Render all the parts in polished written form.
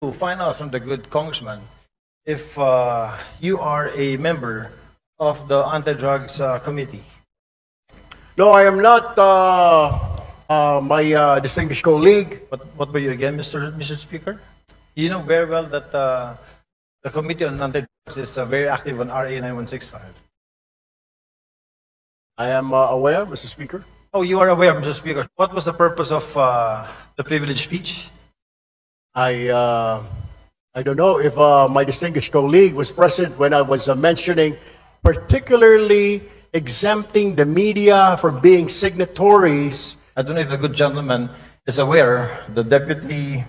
to find out from the good congressman if you are a member of the Anti-Drugs Committee. No, I am not, my distinguished colleague. What were you again, Mr. Speaker? You know very well that the Committee on Anti-Drugs is very active on RA 9165. I am aware, Mr. Speaker. Oh, you are aware, Mr. Speaker. What was the purpose of the privileged speech? I don't know if my distinguished colleague was present when I was mentioning particularly exempting the media from being signatories. I don't know if the good gentleman is aware, the Deputy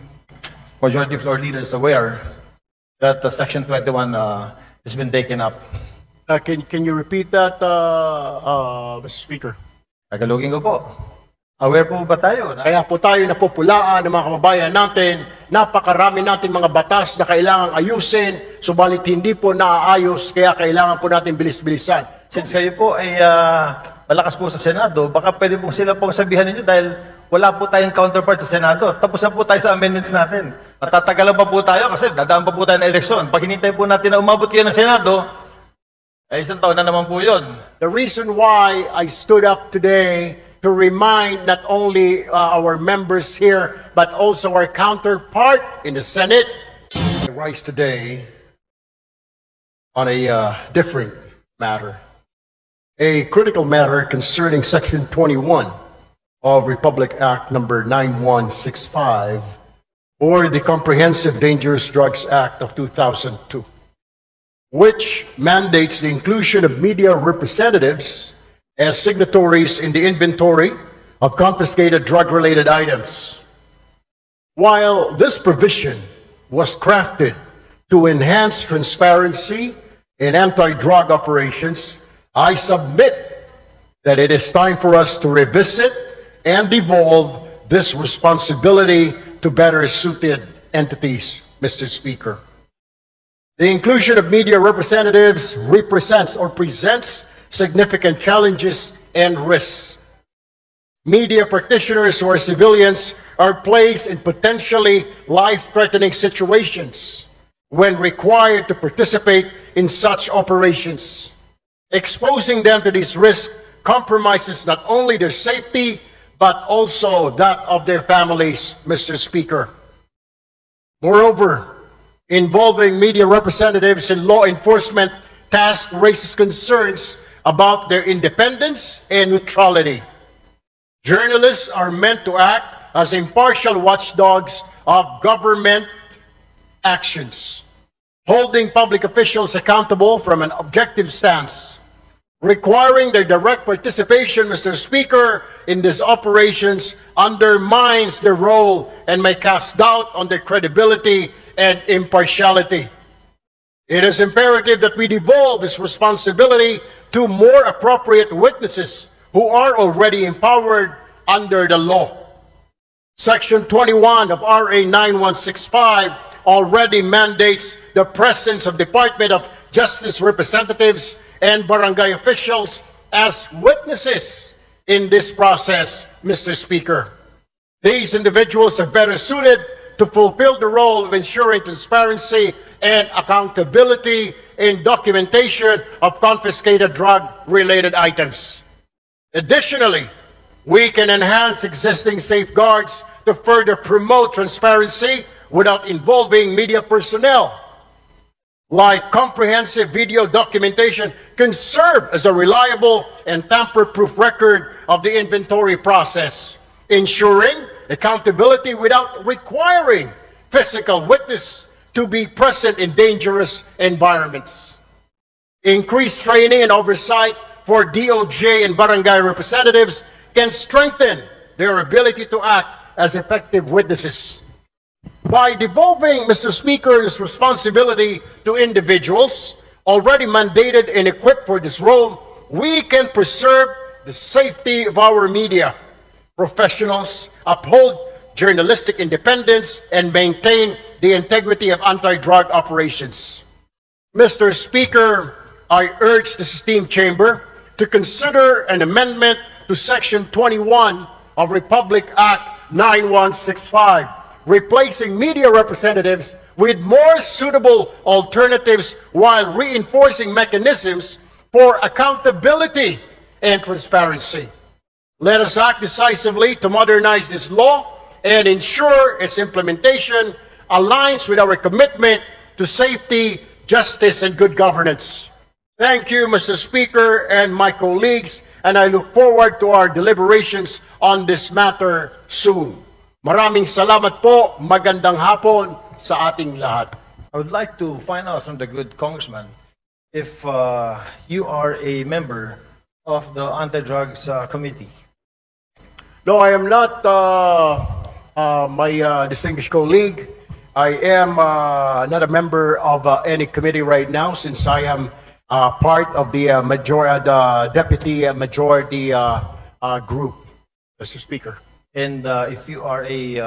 Majority Floor Leader is aware that Section 21 has been taken up. Can you repeat that, Mr. Speaker? Tagalogin ko po. Aware po ba tayo? Kaya po tayo napupulaan ng mga kababayan natin, napakarami natin mga batas na kailangang ayusin, subalit hindi po naaayos, kaya kailangan po natin bilis-bilisan. Since kayo po ay malakas po sa Senado, baka pwede po sila pong sabihan ninyo dahil wala po tayong counterpart sa Senado. Tapos na po tayo sa amendments natin. Matatagalan pa po tayo kasi dadaan pa po tayo ng eleksyon. Pag hinintay po natin na umabot kayo ng Senado, ay isang taon na naman po yun. The reason why I stood up today to remind not only our members here, but also our counterpart in the Senate, I rise today on a different matter. A critical matter concerning Section 21 of Republic Act number 9165, or the Comprehensive Dangerous Drugs Act of 2002, which mandates the inclusion of media representatives as signatories in the inventory of confiscated drug-related items. While this provision was crafted to enhance transparency in anti-drug operations, I submit that it is time for us to revisit and devolve this responsibility to better suited entities, Mr. Speaker. The inclusion of media representatives represents or presents significant challenges and risks. Media practitioners who are civilians are placed in potentially life-threatening situations when required to participate in such operations. Exposing them to these risks compromises not only their safety, but also that of their families, Mr. Speaker. Moreover, involving media representatives in law enforcement tasks raises concerns about their independence and neutrality. Journalists are meant to act as impartial watchdogs of government actions, holding public officials accountable from an objective stance. Requiring their direct participation, Mr. Speaker, in these operations undermines their role and may cast doubt on their credibility and impartiality. It is imperative that we devolve this responsibility to more appropriate witnesses who are already empowered under the law. Section 21 of RA 9165 already mandates the presence of Department of Justice representatives and barangay officials as witnesses in this process, Mr. Speaker. These individuals are better suited to fulfill the role of ensuring transparency and accountability in documentation of confiscated drug-related items. Additionally, we can enhance existing safeguards to further promote transparency without involving media personnel. Like comprehensive video documentation can serve as a reliable and tamper-proof record of the inventory process, ensuring accountability without requiring physical witness to be present in dangerous environments. Increased training and oversight for DOJ and barangay representatives can strengthen their ability to act as effective witnesses. By devolving, Mr. Speaker, this responsibility to individuals already mandated and equipped for this role, we can preserve the safety of our media professionals, uphold journalistic independence, and maintain the integrity of anti-drug operations. Mr. Speaker, I urge the esteemed chamber to consider an amendment to Section 21 of Republic Act 9165, replacing media representatives with more suitable alternatives while reinforcing mechanisms for accountability and transparency. Let us act decisively to modernize this law and ensure its implementation aligns with our commitment to safety, justice, and good governance. Thank you, Mr. Speaker and my colleagues, and I look forward to our deliberations on this matter soon. Maraming salamat po, magandang hapon sa ating lahat. I would like to find out from the good congressman if you are a member of the Anti-Drugs Committee. No, I am not, my distinguished colleague. I am not a member of any committee right now since I am part of the deputy majority group, Mr. Speaker. And if you are a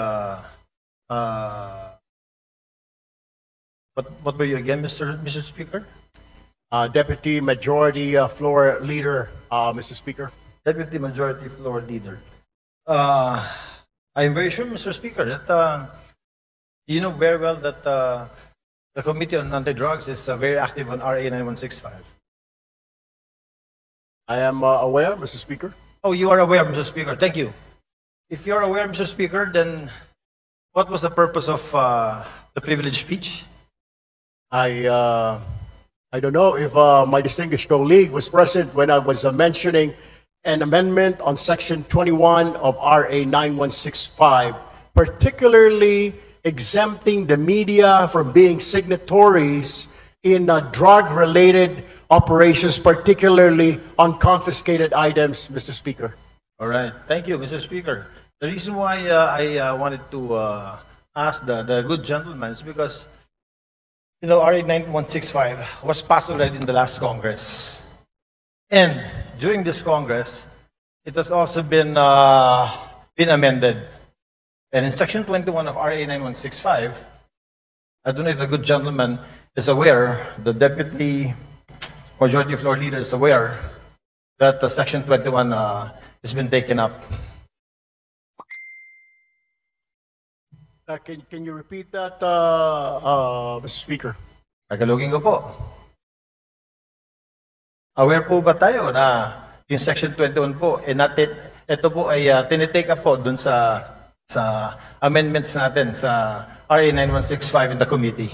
what were you again, Mr. Speaker? Deputy Majority Floor Leader, Mr. Speaker. Deputy Majority Floor Leader. I'm very sure, Mr. Speaker, that you know very well that the Committee on Anti-Drugs is very active on RA 9165. I am aware, Mr. Speaker. Oh, you are aware, Mr. Speaker. Thank you. If you are aware, Mr. Speaker, then what was the purpose of the privileged speech? I don't know if my distinguished colleague was present when I was mentioning an amendment on Section 21 of RA 9165, particularly exempting the media from being signatories in drug-related operations, particularly on confiscated items, Mr. Speaker. All right. Thank you, Mr. Speaker. The reason why I wanted to ask the good gentleman is because, you know, RA 9165 was passed already in the last Congress. And during this Congress, it has also been amended. And in Section 21 of RA 9165, I don't know if the good gentleman is aware, the Deputy Majority Floor Leader is aware that Section 21 has been taken up. Can you repeat that, Mr. Speaker? Tagalogin ko po. Aware po ba tayo na yung Section 21 po, ito po ay tinitake up po dun sa amendments natin sa RA 9165 in the committee.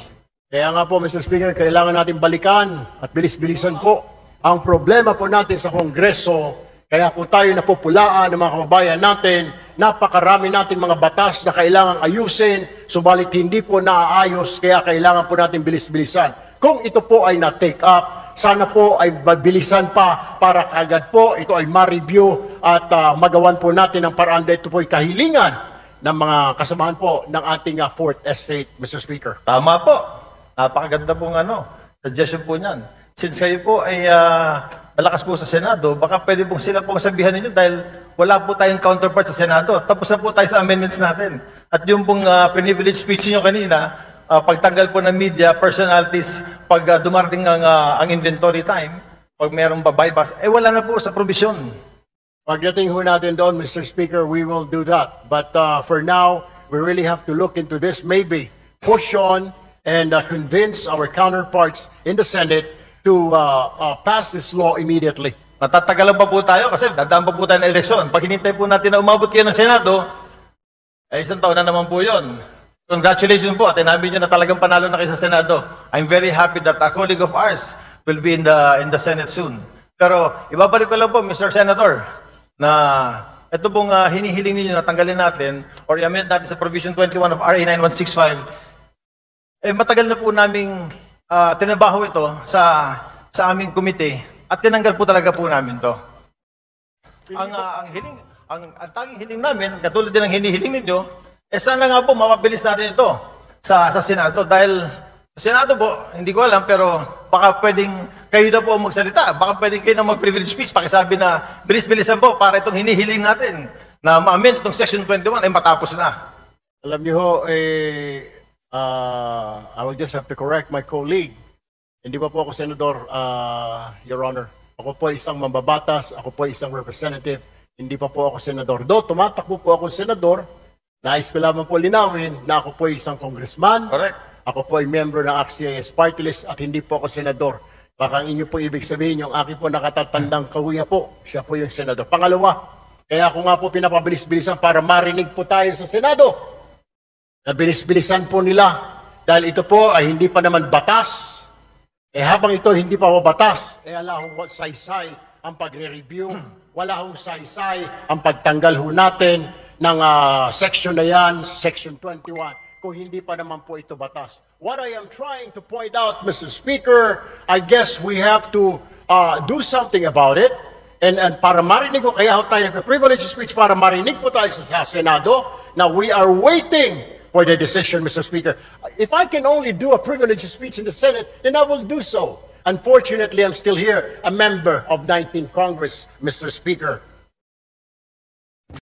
Kaya nga po, Mr. Speaker, kailangan natin balikan at bilis-bilisan po. Ang problema po natin sa Kongreso, kaya po tayo napupulaan ng mga kababayan natin, napakarami natin mga batas na kailangang ayusin, subalit hindi po naaayos, kaya kailangan po natin bilis-bilisan. Kung ito po ay na-take up, sana po ay bilisan pa para kagad po ito ay ma-review at magawan po natin ang paraan dahil ito po ay kahilingan ng mga kasamahan po ng ating Fourth Estate, Mr. Speaker. Tama po. Napakaganda pong suggestion po niyan. Since kayo po ay malakas po sa Senado, baka pwede pong sila pong sabihan ninyo dahil wala po tayong counterpart sa Senado. Tapos na po tayo sa amendments natin. At yung pong privilege speech niyo kanina, pagtanggal po ng media, personalities, pag dumarating ang inventory time, pag mayroong babaypas, wala na po sa provision. Pagdating ho natin doon, Mr. Speaker, we will do that. But for now, we really have to look into this, maybe push on and convince our counterparts in the Senate to pass this law immediately. Matatagalan pa po tayo kasi dadaan pa po tayo ng eleksyon. Pag hinintay po natin na umabot kayo ng Senado, ay isang taon na naman po yun. Congratulations po at inamin nyo na talagang panalo na kayo sa Senado. I'm very happy that a colleague of ours will be in the Senate soon. Pero ibabalik ko lang po, Mr. Senator, na ito pong hinihiling ninyo na tanggalin natin or i-amend natin sa Provision 21 of RA 9165, matagal na po naming tinabaho ito sa aming komite at tinanggal po talaga po namin to. Ang tanging hiling namin, katulad din ng hinihiling ninyo, sana nga po mapabilis natin ito sa Senado dahil sa Senado po, hindi ko alam pero baka pwedeng kayo na po magsalita, baka pwedeng kayo na mag-privilege speech, pakisabi na bilis-bilisan po para itong hinihiling natin na ma-amend itong Section 21 ay matapos na. Alam niyo ho, I will just have to correct my colleague. Hindi pa po ako senador, Your Honor. Ako po isang mambabatas, ako po isang representative, hindi pa po ako senador. Do, tumatakbo po ako senador Nais ko lamang po linawin na ako po ay isang congressman. Correct. Ako po ay member ng AXIS Party List at hindi po ako senador. Baka ang inyo po ibig sabihin, yung aking po nakatatandang kawiya po, siya po yung senador. Pangalawa, kaya ako nga po pinapabilis-bilisan para marinig po tayo sa Senado. Nabilis-bilisan po nila dahil ito po ay hindi pa naman batas. Habang ito hindi pa po batas, ala hong saysay ang pagre-review, wala hong saysay ang pagtanggal ho natin ng section na yan, section 21, kung hindi pa naman po ito batas. What I am trying to point out, Mr. Speaker, I guess we have to do something about it. And para marinig ko, kaya tayo nagpa-privilege speech para marinig po tayo sa Senado. Now, we are waiting for the decision, Mr. Speaker. If I can only do a privilege speech in the Senate, then I will do so. Unfortunately, I'm still here, a member of 19th Congress, Mr. Speaker.